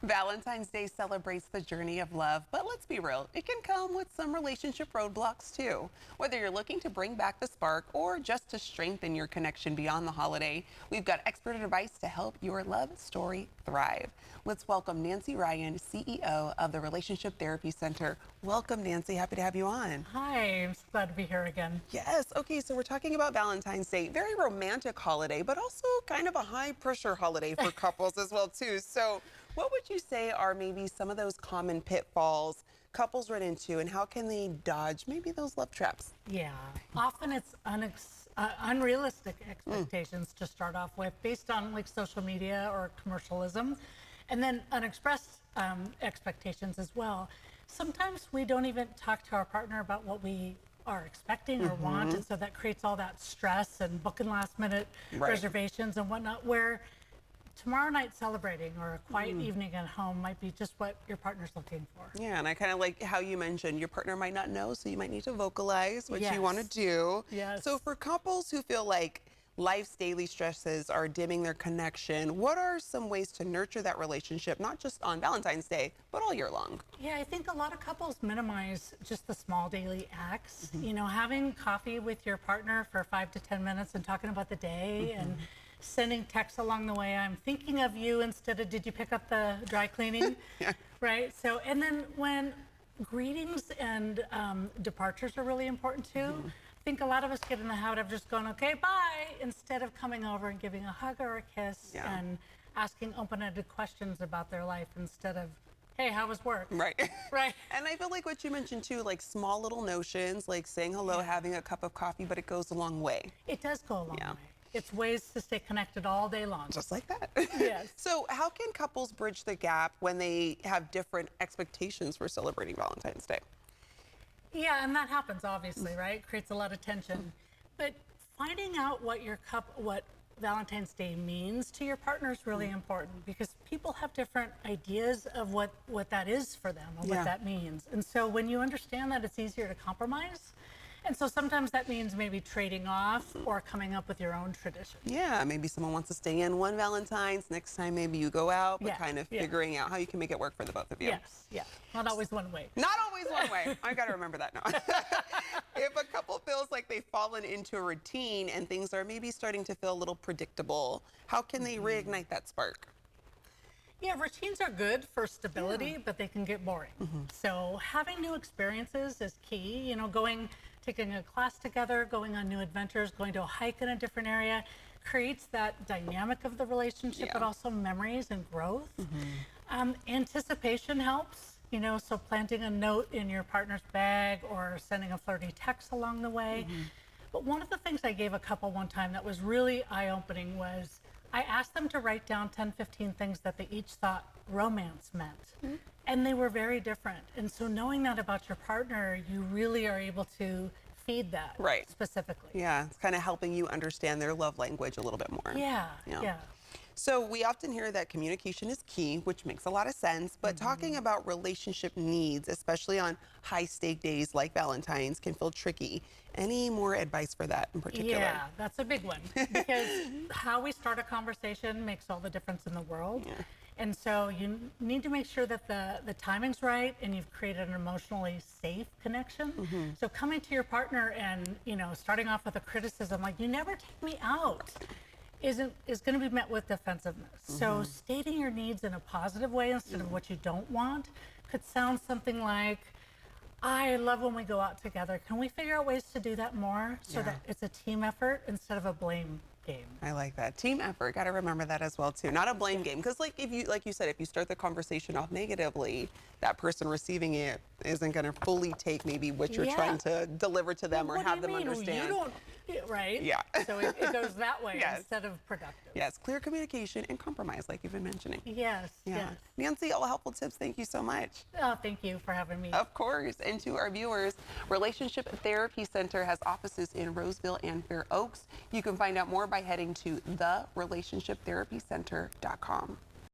Valentine's Day celebrates the journey of love, but let's be real, it can come with some relationship roadblocks too. Whether you're looking to bring back the spark or just to strengthen your connection beyond the holiday, we've got expert advice to help your love story thrive. Let's welcome Nancy Ryan, CEO of the Relationship Therapy Center. Welcome, Nancy. Happy to have you on. Hi, I'm so glad to be here again. Yes. Okay, so we're talking about Valentine's Day, very romantic holiday, but also kind of a high pressure holiday for couples as well too. So what would you say are maybe some of those common pitfalls couples run into, and how can they dodge maybe those love traps? Yeah, often it's unrealistic expectations to start off with based on like social media or commercialism, and then unexpressed expectations as well. Sometimes we don't even talk to our partner about what we are expecting or want, and so that creates all that stress and booking last minute reservations and whatnot, where tomorrow night celebrating or a quiet evening at home might be just what your partner's looking for. Yeah, and I kind of like how you mentioned your partner might not know, so you might need to vocalize what you want to do. Yes. So for couples who feel like life's daily stresses are dimming their connection, what are some ways to nurture that relationship, not just on Valentine's Day, but all year long? Yeah, I think a lot of couples minimize just the small daily acts. You know, having coffee with your partner for 5 to 10 minutes and talking about the day and sending texts along the way. I'm thinking of you instead of did you pick up the dry cleaning? Right? So, and then when greetings and departures are really important too. I think a lot of us get in the habit of just going, okay, bye, instead of coming over and giving a hug or a kiss and asking open-ended questions about their life instead of, hey, how was work? Right. Right. And I feel like what you mentioned too, like small little notions, like saying hello, having a cup of coffee, but it goes a long way. It does go a long way. It's ways to stay connected all day long. Just like that. Yes. So how can couples bridge the gap when they have different expectations for celebrating Valentine's Day? Yeah, and that happens obviously, right? Creates a lot of tension. But finding out what what Valentine's Day means to your partner is really important, because people have different ideas of what that is for them or what that means. And so when you understand that, it's easier to compromise. And so sometimes that means maybe trading off or coming up with your own tradition. Yeah, maybe someone wants to stay in one Valentine's, next time maybe you go out, but kind of figuring out how you can make it work for the both of you. Yes, yeah. Not always one way. Not always one way. I got to remember that now. If a couple feels like they've fallen into a routine and things are maybe starting to feel a little predictable, how can they reignite that spark? Yeah, routines are good for stability, but they can get boring. So having new experiences is key. You know, taking a class together, going on new adventures, going to a hike in a different area creates that dynamic of the relationship, but also memories and growth. Anticipation helps, you know, so planting a note in your partner's bag or sending a flirty text along the way. But one of the things I gave a couple one time that was really eye-opening was I asked them to write down 10, 15 things that they each thought romance meant. And they were very different. And so knowing that about your partner, you really are able to feed that specifically. Yeah, it's kind of helping you understand their love language a little bit more. Yeah. So we often hear that communication is key, which makes a lot of sense, but talking about relationship needs, especially on high-stake days like Valentine's, can feel tricky. Any more advice for that in particular? Yeah, that's a big one, because how we start a conversation makes all the difference in the world. And so you need to make sure that the timing's right and you've created an emotionally safe connection. So coming to your partner and, you know, starting off with a criticism like, you never take me out, is going to be met with defensiveness. So stating your needs in a positive way instead of what you don't want could sound something like, I love when we go out together. Can we figure out ways to do that more so that it's a team effort instead of a blame game? I like that. Team effort. Got to remember that as well too. Not a blame game, because like you said, if you start the conversation off negatively, that person receiving it isn't going to fully take maybe what you're trying to deliver to them or have them understand. You don't, right? Yeah. So it goes that way instead of productive. Yes, clear communication and compromise, like you've been mentioning. Yes. Nancy, all helpful tips. Thank you so much. Oh, thank you for having me. Of course. And to our viewers, Relationship Therapy Center has offices in Roseville and Fair Oaks. You can find out more by heading to therelationshiptherapycenter.com.